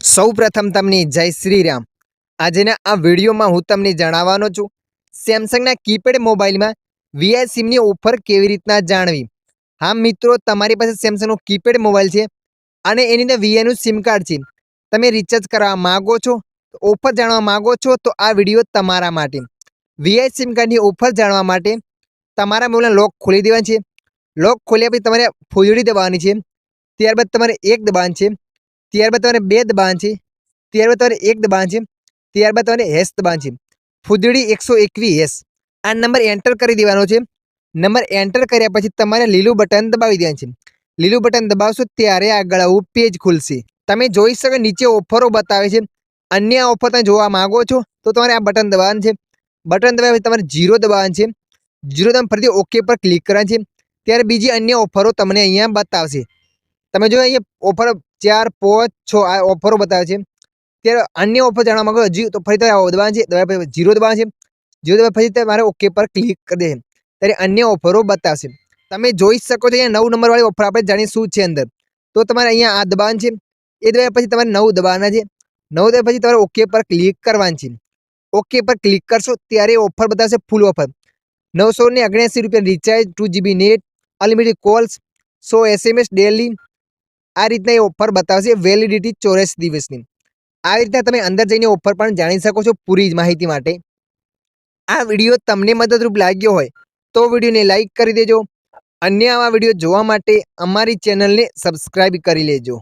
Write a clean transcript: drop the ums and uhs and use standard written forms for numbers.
સૌપ્રથમ તમને જય શ્રી રામ। આજના આ વિડીયોમાં હું તમને જણાવવાનો છું સેમસંગના કીપેડ મોબાઈલમાં વીઆઈ સિમની ઓફર કેવી રીતના જાણવી। હા મિત્રો, તમારી પાસે સેમસંગનો કીપેડ મોબાઈલ છે અને એની અંદર વીઆઈનું સિમ કાર્ડ છે, તમે રિચાર્જ કરવા માગો છો, ઓફર જાણવા માગો છો, તો આ વિડીયો તમારા માટે। વીઆઈ સિમ કાર્ડની ઓફર જાણવા માટે તમારા મોબાઈલનો લોક ખોલી દેવાનો છે। લોક ખોલ્યા પછી તમારે ફૂલડી દબાવવાની છે, ત્યારબાદ તમારે એક દબાવવાનું છે, ત્યારબાદ તમારે બે દબાવવાનું છે, ત્યારબાદ તમારે એક દબાવવાનું છે, ત્યારબાદ તમારે હેશ દબાવવાનું છે, ફૂદડી 121 આ નંબર એન્ટર કરી દેવાનો છે। નંબર એન્ટર કર્યા પછી તમારે લીલું બટન દબાવી દેવાનું છે। લીલું બટન દબાવશો ત્યારે આગળ આવું પેજ ખુલશે। તમે જોઈ શકો નીચે ઓફરો બતાવે છે, અન્ય ઓફર તમે જોવા માંગો છો તો તમારે આ બટન દબાવવાનું છે। બટન દબાવ્યા પછી તમારે 0 દબાવવાનું છે, 0 તમે ફરીથી ઓકે પર ક્લિક કરવાનું છે, ત્યારે બીજી અન્ય ઓફરો તમને અહીંયા બતાવશે। તમે જો અહીંયા ઓફર 4, 5, 6 આ ઓફરો બતાવે છે, ત્યારે અન્ય ઓફર જાણવા માંગો હજી તો ફરી દબાવવાનું છે, દબાવ્યા પછી 0 દબાવવાનું છે, 0 દબાવ્યા પછી તમારે ઓકે પર ક્લિક કરી દેશે, ત્યારે અન્ય ઓફરો બતાવશે। તમે જોઈ શકો છો અહીંયા 9 નંબરવાળી ઓફર આપણે જાણીએ શું છે અંદર, તો તમારે અહીંયા આ દબાવવાનું છે, એ દબાવ્યા પછી તમારે 9 દબાવવાના છે, 9 દબાવ્યા પછી તમારે ઓકે પર ક્લિક કરવાનું છે। ઓકે પર ક્લિક કરશો ત્યારે ઓફર બતાવશે ફૂલ ઓફર 979 રૂપિયા recharge, 2GB net, unlimited calls, 100 SMS daily, આ રીતના એ ઓફર બતાવશે, વેલિડિટી 84 દિવસની। આ રીતના તમે અંદર જઈને ઓફર પણ જાણી શકો છો પૂરી માહિતી માટે। આ વિડીયો તમને મદદરૂપ લાગ્યો હોય તો વિડીયોને લાઈક કરી દેજો, અન્ય આવા વિડીયો જોવા માટે અમારી ચેનલને સબસ્ક્રાઇબ કરી લેજો।